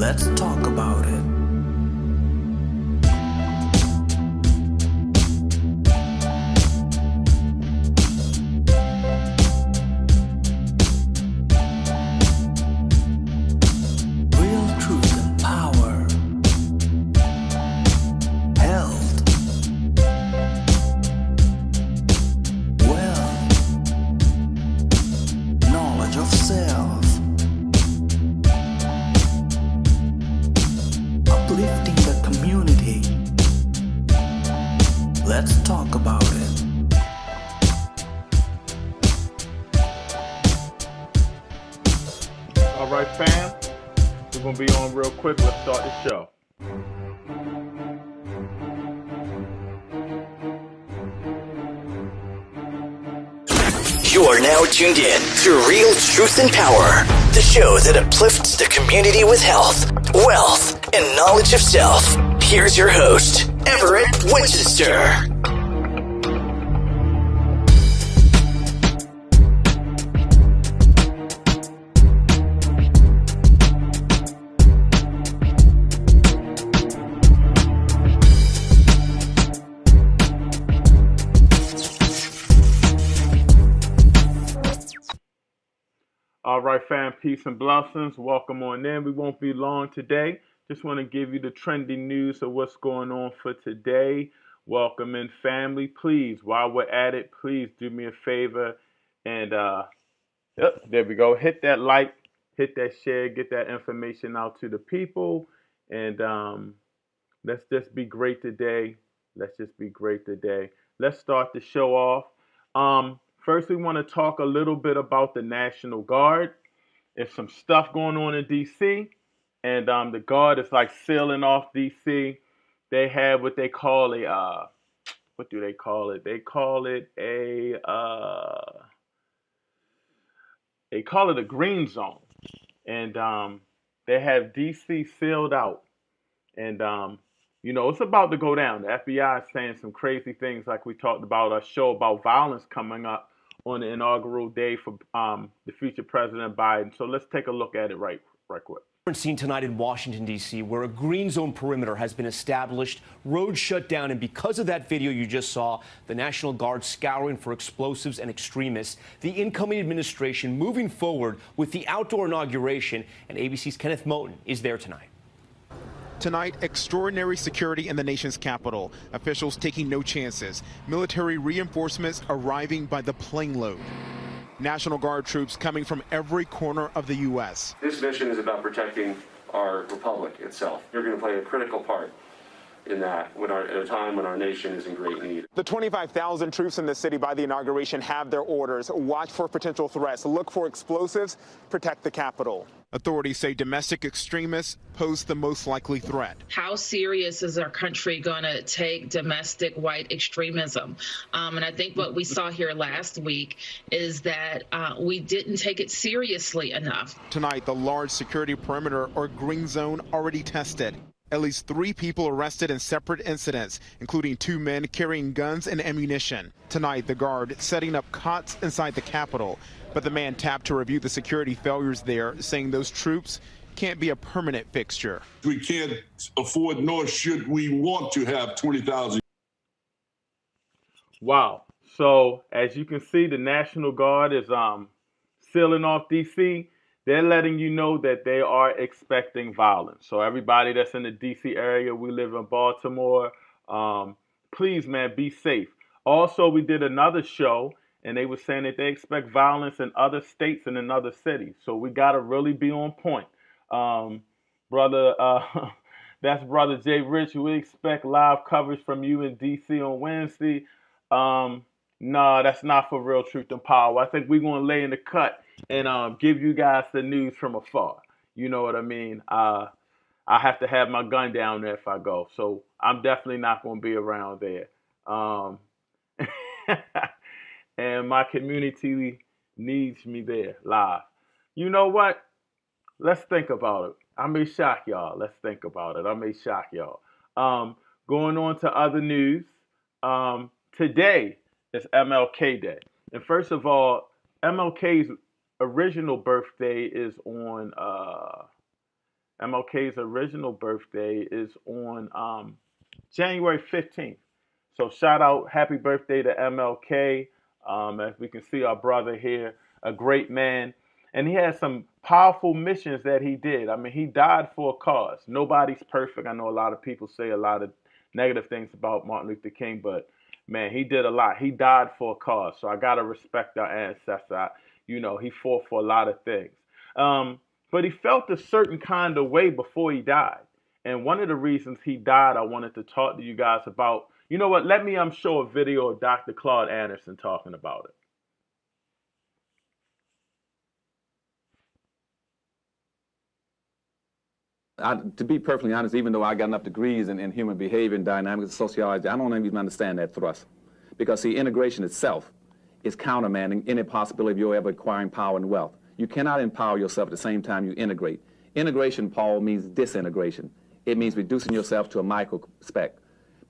Let's talk about it. Real truth and power. Health. Wealth. Knowledge of self. Uplifting the community. Let's talk about it. All right, fam. We're going to be on real quick. Let's start the show. You are now tuned in to Real Truth and Power, the show that uplifts the community with health, wealth, and knowledge of self. Here's your host, Everett Winchester. All right, fam, peace and blessings. Welcome on in. We won't be long today. Just want to give you the trendy news of what's going on for today. Welcome in, family. Please, while we're at it, please do me a favor and there we go. Hit that like, hit that share, get that information out to the people, and let's just be great today. Let's just be great today. Let's start the show off. First, we want to talk a little bit about the National Guard. There's some stuff going on in D.C., and the Guard is like sealing off D.C. They have what they call a, what do they call it? They call it a green zone, and they have D.C. sealed out, and it's about to go down. The FBI is saying some crazy things, like we talked about a show about violence coming up on the inaugural day for the future President Biden. So let's take a look at it right quick. Seen tonight in Washington, D.C., where a green zone perimeter has been established, roads shut down, and because of that video you just saw, the National Guard scouring for explosives and extremists, the incoming administration moving forward with the outdoor inauguration, and ABC's Kenneth Moten is there tonight. Tonight, extraordinary security in the nation's capital. Officials taking no chances. Military reinforcements arriving by the plane load. National Guard troops coming from every corner of the U.S. This mission is about protecting our republic itself. You're going to play a critical part in that at a time when our nation is in great need. The 25,000 troops in the city by the inauguration have their orders. Watch for potential threats, look for explosives, protect the Capitol. Authorities say domestic extremists pose the most likely threat. How serious is our country going to take domestic white extremism? And I think what we saw here last week is that we didn't take it seriously enough. Tonight, the large security perimeter or green zone already tested. At least 3 people arrested in separate incidents, including 2 men carrying guns and ammunition. Tonight, the Guard setting up cots inside the Capitol. But the man tapped to review the security failures there, saying those troops can't be a permanent fixture. We can't afford, nor should we want to have 20,000. Wow. So as you can see, the National Guard is sealing off D.C. They're letting you know that they are expecting violence. So everybody that's in the D.C. area, we live in Baltimore, please, man, be safe. Also, we did another show, and they were saying that they expect violence in other states and in other cities. So we got to really be on point. That's Brother Jay Rich. We expect live coverage from you in D.C. on Wednesday. No, that's not for Real Truth and Power. I think we're going to lay in the cut and give you guys the news from afar. You know what I mean? I have to have my gun down there if I go. So I'm definitely not going to be around there. And my community needs me there live. You know what? Let's think about it. I may shock y'all. Let's think about it. I may shock y'all. Going on to other news. Today is MLK Day. And first of all, MLK's original birthday is on MLK's original birthday is on January 15th. So shout out, happy birthday to MLK. As we can see, our brother here, a great man. And he had some powerful missions that he did. I mean, he died for a cause. Nobody's perfect. I know a lot of people say a lot of negative things about Martin Luther King, but man, he did a lot. He died for a cause. So I got to respect our ancestor. He fought for a lot of things. But he felt a certain kind of way before he died. And one of the reasons he died, I wanted to talk to you guys about. You know what? Let me show a video of Dr. Claude Anderson talking about it. To be perfectly honest, even though I got enough degrees in human behavior and dynamics and sociology, I don't even understand that thrust. Because, see, integration itself is countermanding any possibility of you ever acquiring power and wealth. You cannot empower yourself at the same time you integrate. Integration, Paul, means disintegration. It means reducing yourself to a microspec.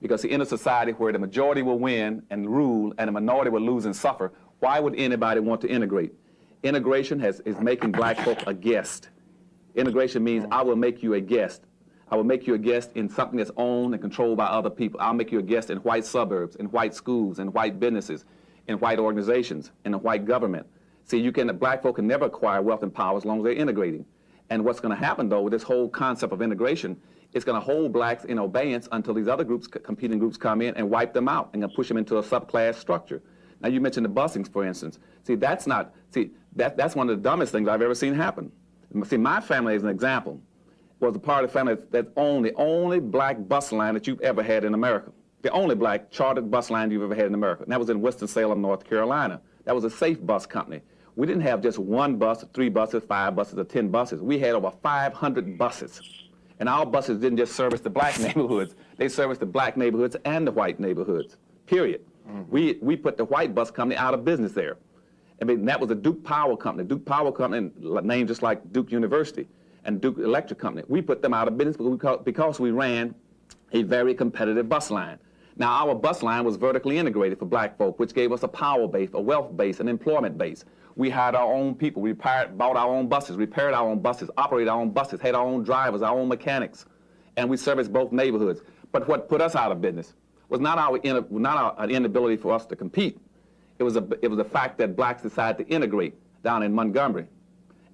Because, see, in a society where the majority will win and rule and the minority will lose and suffer, why would anybody want to integrate? Integration is making black folk a guest. Integration means I will make you a guest. I will make you a guest in something that's owned and controlled by other people. I'll make you a guest in white suburbs, in white schools, in white businesses, in white organizations, in a white government. See, black folk can never acquire wealth and power as long as they're integrating. And what's going to happen, though, with this whole concept of integration, it's going to hold blacks in abeyance until these other groups, competing groups, come in and wipe them out and push them into a subclass structure. Now, you mentioned the busings, for instance. See, that's one of the dumbest things I've ever seen happen. See, my family, as an example, was a part of the family that owned the only black bus line that you've ever had in America. The only black chartered bus line you've ever had in America. And that was in Winston-Salem, North Carolina. That was a safe bus company. We didn't have just one bus, 3 buses, 5 buses, or 10 buses. We had over 500 buses. And our buses didn't just service the black neighborhoods. They serviced the black neighborhoods and the white neighborhoods, period. Mm-hmm. We put the white bus company out of business there. I mean, that was a Duke Power Company. Duke Power Company, named just like Duke University and Duke Electric Company. We put them out of business because we ran a very competitive bus line. Now, our bus line was vertically integrated for black folk, which gave us a power base, a wealth base, an employment base. We hired our own people. We bought our own buses, repaired our own buses, operated our own buses, had our own drivers, our own mechanics, and we serviced both neighborhoods. But what put us out of business was not our inability for us to compete. It was the fact that blacks decided to integrate down in Montgomery.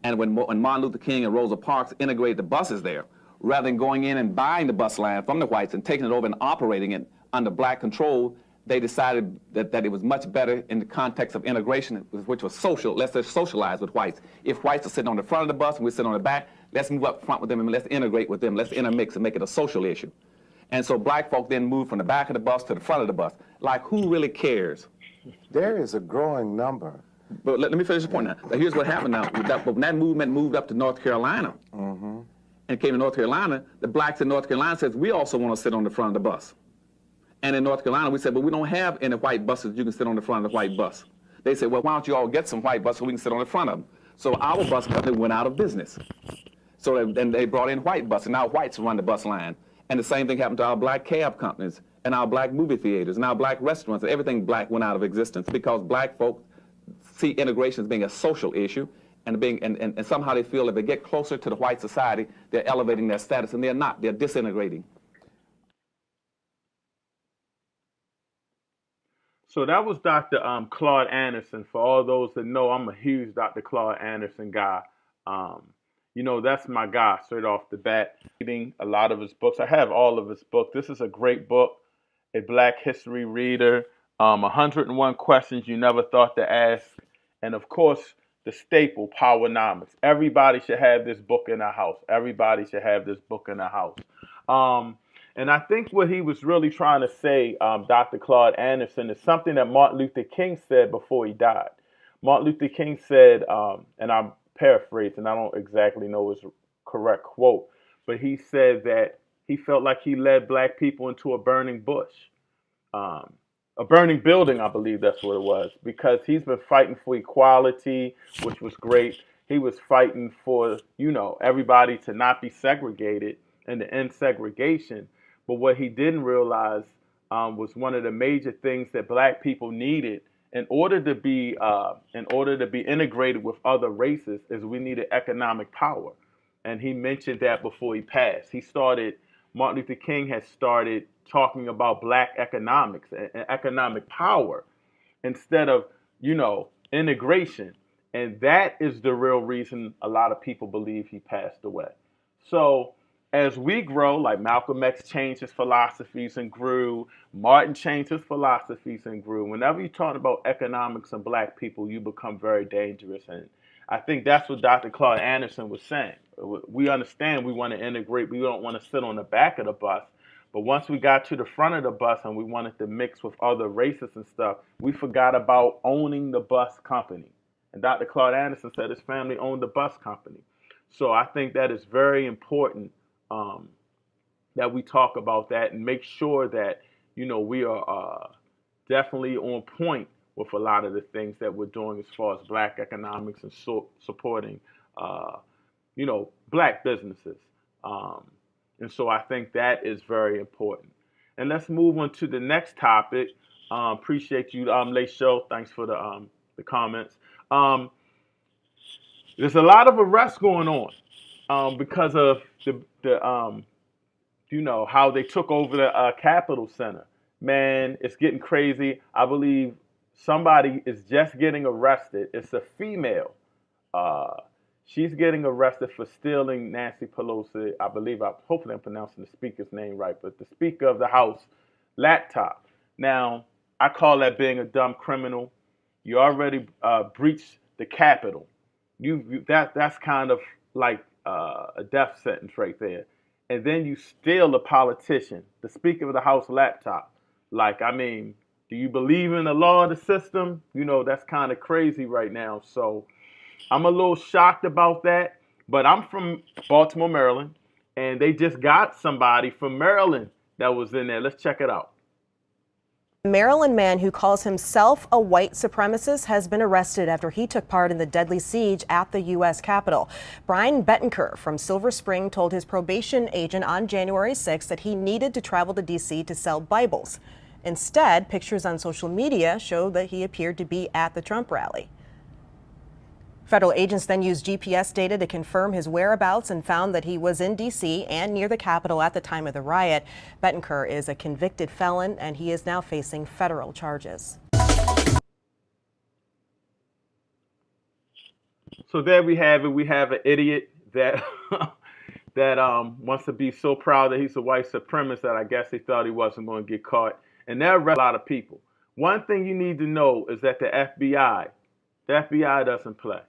And when Martin Luther King and Rosa Parks integrated the buses there, rather than going in and buying the bus line from the whites and taking it over and operating it under black control, they decided that it was much better in the context of integration, which was social. Let's just socialize with whites. If whites are sitting on the front of the bus and we sit on the back, let's move up front with them and let's integrate with them. Let's intermix and make it a social issue. And so black folk then moved from the back of the bus to the front of the bus. Like, who really cares? There is a growing number. But let me finish the point now. Here's what happened now. When that movement moved up to North Carolina and came to North Carolina, the blacks in North Carolina says, we also want to sit on the front of the bus. And in North Carolina, we said, but we don't have any white buses you can sit on the front of the white bus. They said, well, why don't you all get some white buses so we can sit on the front of them? So our bus company went out of business. So then they brought in white buses. Now whites run the bus line. And the same thing happened to our black cab companies and our black movie theaters and our black restaurants. Everything black went out of existence because black folk see integration as being a social issue and somehow they feel if they get closer to the white society, they're elevating their status, and they're not. They're disintegrating. So that was Dr. Claude Anderson. For all those that know, I'm a huge Dr. Claude Anderson guy. That's my guy straight off the bat. Reading a lot of his books. I have all of his books. This is a great book, a Black History Reader, 101 Questions You Never Thought to Ask, and of course, the staple, Powernomics. Everybody should have this book in their house. Everybody should have this book in their house. And I think what he was really trying to say, Dr. Claude Anderson, is something that Martin Luther King said before he died. Martin Luther King said, and I'm paraphrasing, I don't exactly know his correct quote, but he said that he felt like he led black people into a burning bush. A burning building, I believe that's what it was, because he's been fighting for equality, which was great. He was fighting for, everybody to not be segregated and to end segregation. But what he didn't realize was one of the major things that black people needed in order to be integrated with other races is we needed economic power. And he mentioned that before he passed. Martin Luther King had started talking about black economics and economic power instead of, integration. And that is the real reason a lot of people believe he passed away. So as we grow, like Malcolm X changed his philosophies and grew, Martin changed his philosophies and grew. Whenever you talk about economics and black people, you become very dangerous. And I think that's what Dr. Claude Anderson was saying. We understand we want to integrate. We don't want to sit on the back of the bus. But once we got to the front of the bus and we wanted to mix with other races and stuff, we forgot about owning the bus company. And Dr. Claude Anderson said his family owned the bus company. So I think that is very important that we talk about that and make sure that, we are definitely on point with a lot of the things that we're doing as far as black economics and supporting, black businesses. And so I think that is very important. And let's move on to the next topic. Appreciate you, Lay Show. Thanks for the comments. There's a lot of arrests going on because of the how they took over the Capitol Center. Man, it's getting crazy. I believe somebody is just getting arrested. It's a female. She's getting arrested for stealing Nancy Pelosi. Hopefully I'm pronouncing the speaker's name right, but the Speaker of the House laptop. Now, I call that being a dumb criminal. You already breached the Capitol. That's kind of like a death sentence right there. And then you steal a politician, the Speaker of the House laptop. Do you believe in the law of the system? That's kind of crazy right now. So I'm a little shocked about that. But I'm from Baltimore, Maryland, and they just got somebody from Maryland that was in there. Let's check it out. A Maryland man who calls himself a white supremacist has been arrested after he took part in the deadly siege at the U.S. Capitol. Brian Bettenker from Silver Spring told his probation agent on January 6 that he needed to travel to D.C. to sell Bibles. Instead, pictures on social media show that he appeared to be at the Trump rally. Federal agents then used GPS data to confirm his whereabouts and found that he was in D.C. and near the Capitol at the time of the riot. Bettenker is a convicted felon, and he is now facing federal charges. So there we have it. We have an idiot that wants to be so proud that he's a white supremacist that I guess he thought he wasn't going to get caught. And that arrested a lot of people. One thing you need to know is that the FBI doesn't play.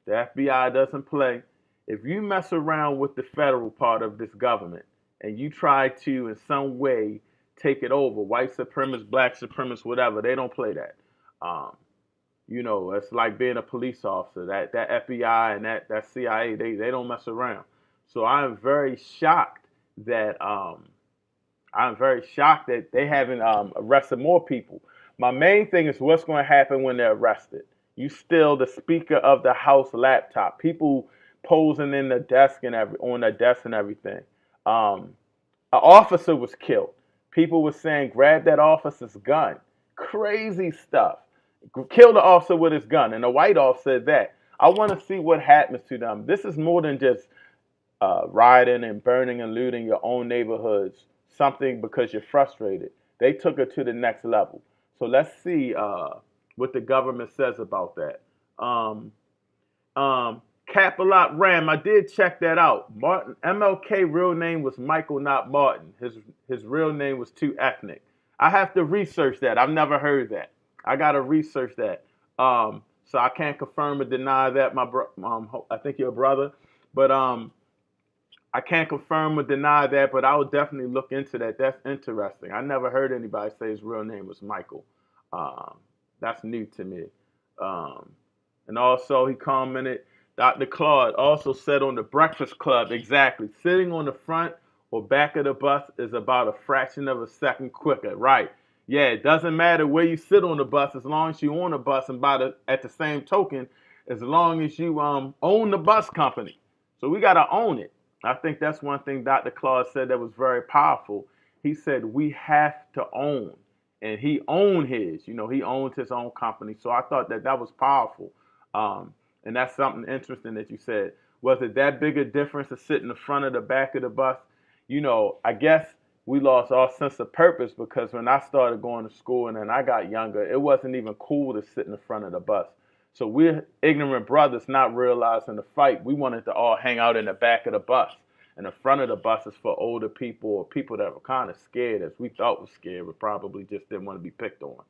The FBI doesn't play. If you mess around with the federal part of this government and you try to in some way take it over, white supremacists, black supremacists, whatever, they don't play that. It's like being a police officer. That FBI and that CIA, they don't mess around. So I'm very shocked that they haven't arrested more people. My main thing is what's going to happen when they're arrested. You steal the Speaker of the House laptop. People posing in the desk and on the desk and everything. An officer was killed. People were saying, grab that officer's gun. Crazy stuff. Kill the officer with his gun. And the white officer said that. I want to see what happens to them. This is more than just rioting and burning and looting your own neighborhoods. Something because you're frustrated. They took it to the next level. So let's see what the government says about that. Capilot Ram, I did check that out. MLK real name was Michael, not Martin. His real name was too ethnic. I have to research that. I've never heard that. I got to research that. So I can't confirm or deny that. I think you're a brother, but I can't confirm or deny that. But I will definitely look into that. That's interesting. I never heard anybody say his real name was Michael. That's new to me. And also he commented, Dr. Claude also said on the Breakfast Club, exactly, sitting on the front or back of the bus is about a fraction of a second quicker. Right. Yeah, it doesn't matter where you sit on the bus as long as you're on the bus, and at the same token, as long as you own the bus company. So we got to own it. I think that's one thing Dr. Claude said that was very powerful. He said we have to own. And he owned his, he owned his own company. So I thought that was powerful. And that's something interesting that you said. Was it that big a difference to sit in the front of the back of the bus? You know, I guess we lost our sense of purpose because when I started going to school and then I got younger, it wasn't even cool to sit in the front of the bus. So we're ignorant brothers not realizing the fight. We wanted to all hang out in the back of the bus. And the front of the bus is for older people or people that were kind of scared, as we thought was scared, but probably just didn't want to be picked on.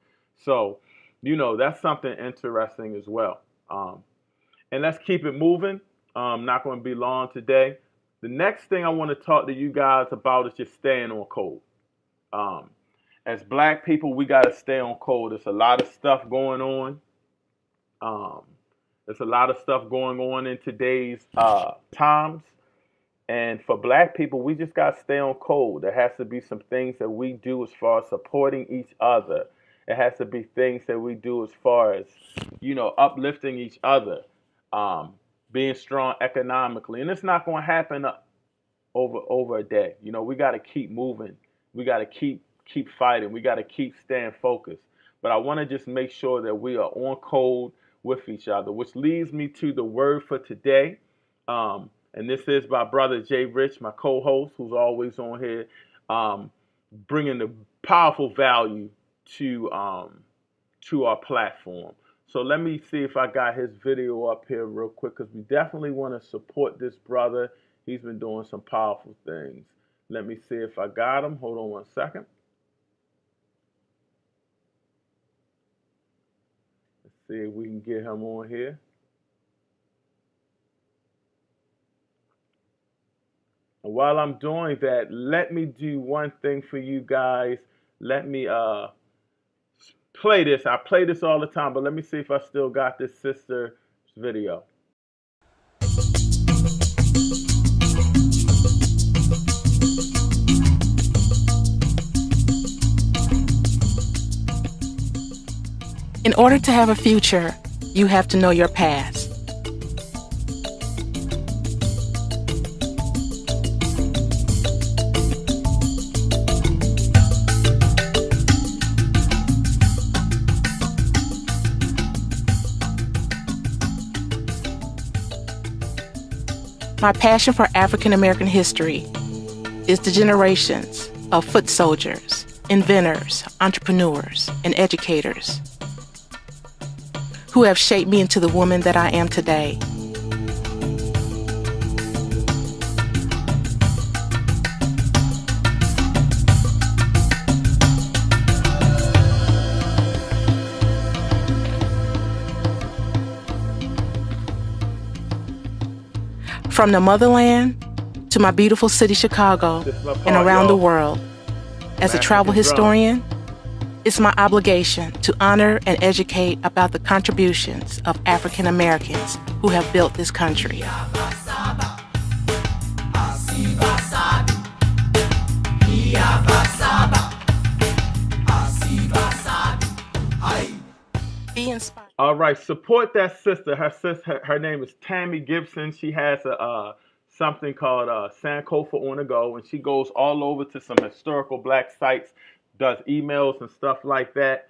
So, you know, that's something interesting as well. And let's keep it moving. Not going to be long today. The next thing I want to talk to you guys about is just staying on code. As black people, we got to stay on code. There's a lot of stuff going on. There's a lot of stuff going on in today's times. And for black people, we just got to stay on code. There has to be some things that we do as far as supporting each other. It has to be things that we do as far as, you know, uplifting each other, being strong economically. And it's not going to happen over a day. You know, we got to keep moving. We got to keep fighting. We got to keep staying focused. But I want to just make sure that we are on code with each other, which leads me to the word for today. And this is by Brother Jay Rich, my co-host, who's always on here, bringing the powerful value to our platform. So let me see if I got his video up here real quick, because we definitely want to support this brother. He's been doing some powerful things. Let me see if I got him. Hold on one second. Let's see if we can get him on here. And while I'm doing that, let me do one thing for you guys. Let me play this. I play this all the time, but let me see if I still got this sister's video. In order to have a future, you have to know your past. My passion for African American history is the generations of foot soldiers, inventors, entrepreneurs, and educators who have shaped me into the woman that I am today. From the motherland to my beautiful city, Chicago, and around the world, as a travel historian, it's my obligation to honor and educate about the contributions of African Americans who have built this country. Be inspired. All right, support that sister. Her name is Tammy Gibson. She has something called Sankofa on the Go, and she goes all over to some historical black sites, does emails and stuff like that.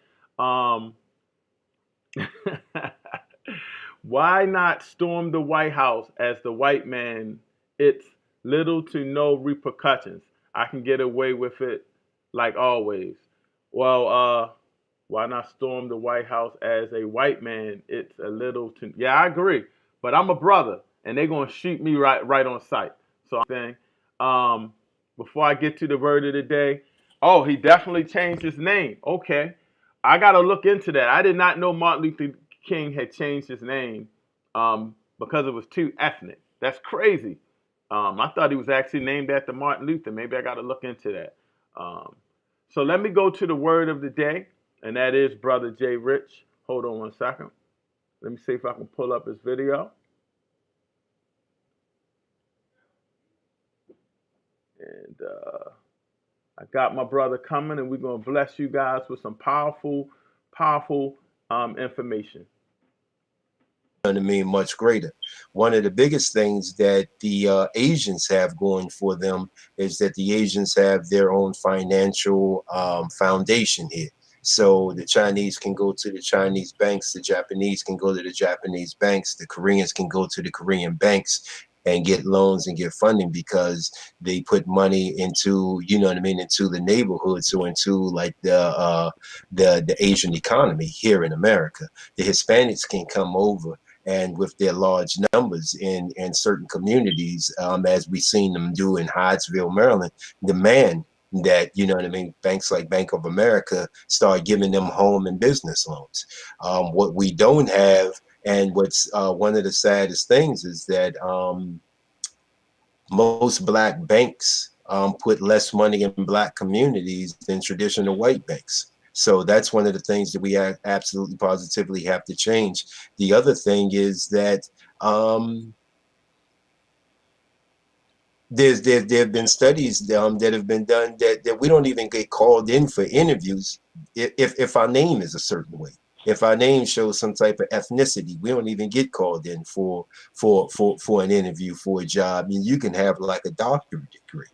Why not storm the White House as the white man? It's little to no repercussions. I can get away with it like always. Well, why not storm the White House as a white man? It's a little to... Yeah, I agree. But I'm a brother, and they're going to shoot me right on sight. So I'm saying, before I get to the word of the day, oh, he definitely changed his name. Okay. I got to look into that. I did not know Martin Luther King had changed his name because it was too ethnic. That's crazy. I thought he was actually named after Martin Luther. Maybe I got to look into that. So let me go to the word of the day, and that is Brother Jay Rich. Hold on one second. Let me see if I can pull up his video. And I got my brother coming, and we're going to bless you guys with some powerful information. To me much greater. One of the biggest things that the Asians have going for them is that the Asians have their own financial foundation here. So the Chinese can go to the Chinese banks, the Japanese can go to the Japanese banks, the Koreans can go to the Korean banks, and get loans and get funding because they put money into, you know what I mean, into the neighborhoods or into like the Asian economy here in America. The Hispanics can come over, and with their large numbers in certain communities, as we've seen them do in Hyattsville, Maryland, demand that, you know what I mean, banks like Bank of America start giving them home and business loans. What we don't have, and what's one of the saddest things, is that most black banks put less money in black communities than traditional white banks. So that's one of the things that we absolutely positively have to change. The other thing is that there have been studies that have been done that we don't even get called in for interviews if our name is a certain way. If our name shows some type of ethnicity, we don't even get called in for an interview for a job. I mean, you can have like a doctorate degree.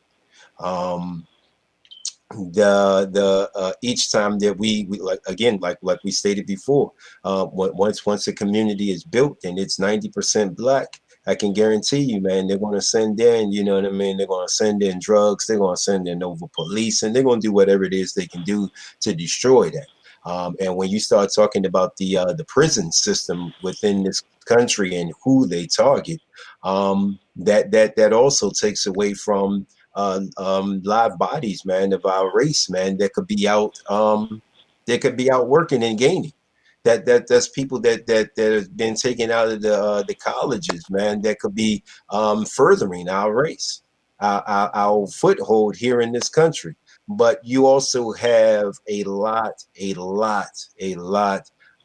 Each time that we like, again, like we stated before, once a community is built and it's 90% black, I can guarantee you, man, they're going to send in, you know what I mean, they're going to send in drugs, they're going to send in over police, and they're going to do whatever it is they can do to destroy that. And when you start talking about the prison system within this country and who they target, that also takes away from live bodies, man, of our race, man, that could be out working and gaining. That's people that have been taken out of the colleges, man, that could be furthering our race, our foothold here in this country. But you also have a lot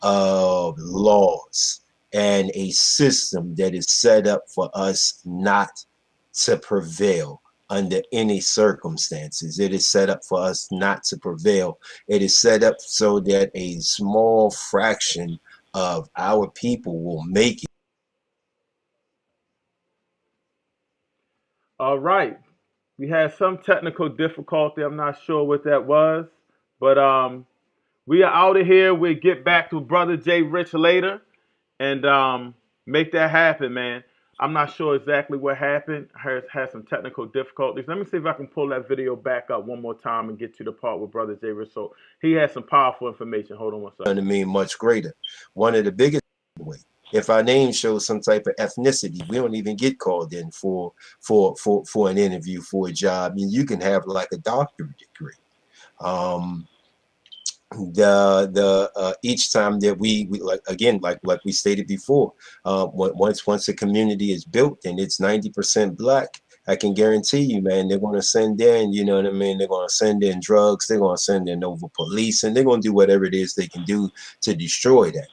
of laws and a system that is set up for us not to prevail under any circumstances. It is set up for us not to prevail. It is set up so that a small fraction of our people will make it. All right. We had some technical difficulty. I'm not sure what that was, but we are out of here. We'll get back to Brother Jay Rich later and make that happen, man. I'm not sure exactly what happened. I had some technical difficulties. Let me see if I can pull that video back up one more time and get to the part with Brother Jay Rich. So he has some powerful information. Hold on one second. I mean, much greater. One of the biggest ways. If our name shows some type of ethnicity, we don't even get called in for an interview for a job. I mean, you can have like a doctorate degree. Each time that we like, again, like we stated before, once a community is built and it's 90% black, I can guarantee you, man, they're going to send in, you know what I mean, they're going to send in drugs, they're going to send in over police, and they're going to do whatever it is they can do to destroy that.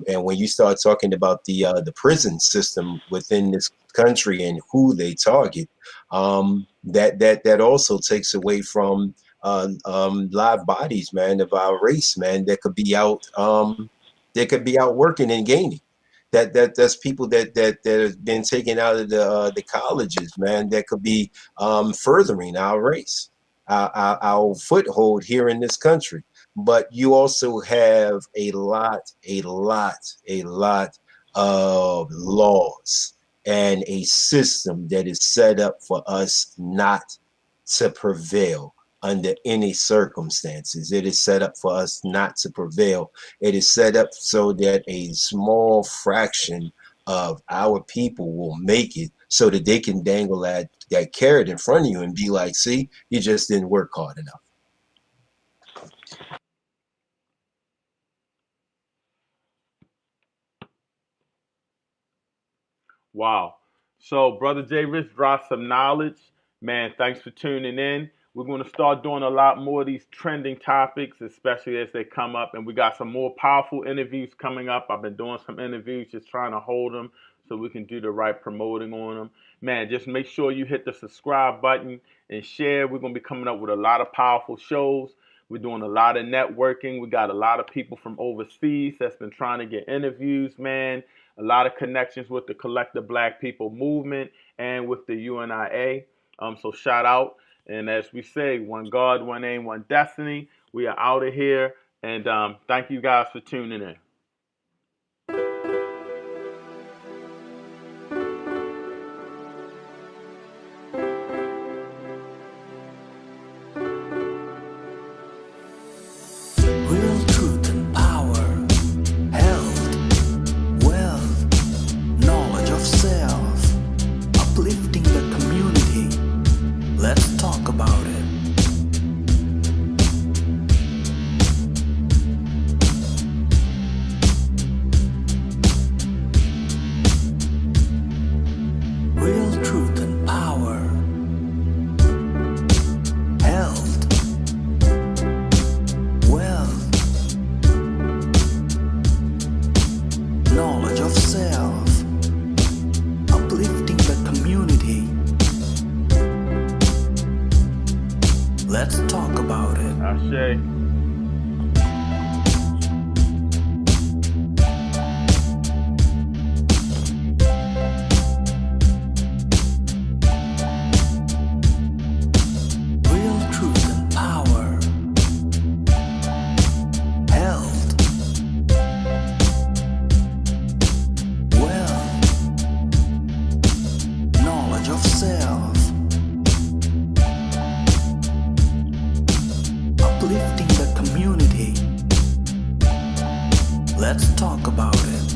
And when you start talking about the prison system within this country and who they target, that also takes away from live bodies, man, of our race, man, that could be out working and gaining. That's people that have been taken out of the colleges, man, that could be furthering our race, our foothold here in this country. But you also have a lot of laws and a system that is set up for us not to prevail under any circumstances. It is set up for us not to prevail. It is set up so that a small fraction of our people will make it so that they can dangle that carrot in front of you and be like, see, you just didn't work hard enough. Wow. So, Brother Jay Rich dropped some knowledge. Man, thanks for tuning in. We're going to start doing a lot more of these trending topics, especially as they come up. And we got some more powerful interviews coming up. I've been doing some interviews, just trying to hold them so we can do the right promoting on them. Man, just make sure you hit the subscribe button and share. We're going to be coming up with a lot of powerful shows. We're doing a lot of networking. We got a lot of people from overseas that's been trying to get interviews, man. A lot of connections with the Collective Black People Movement and with the UNIA. So shout out. And as we say, one God, one aim, one destiny. We are out of here. And thank you guys for tuning in. Let's talk about it. Ashe. Real truth and power. Health. Wealth. Knowledge of self. Uplifting the community. Let's talk about it.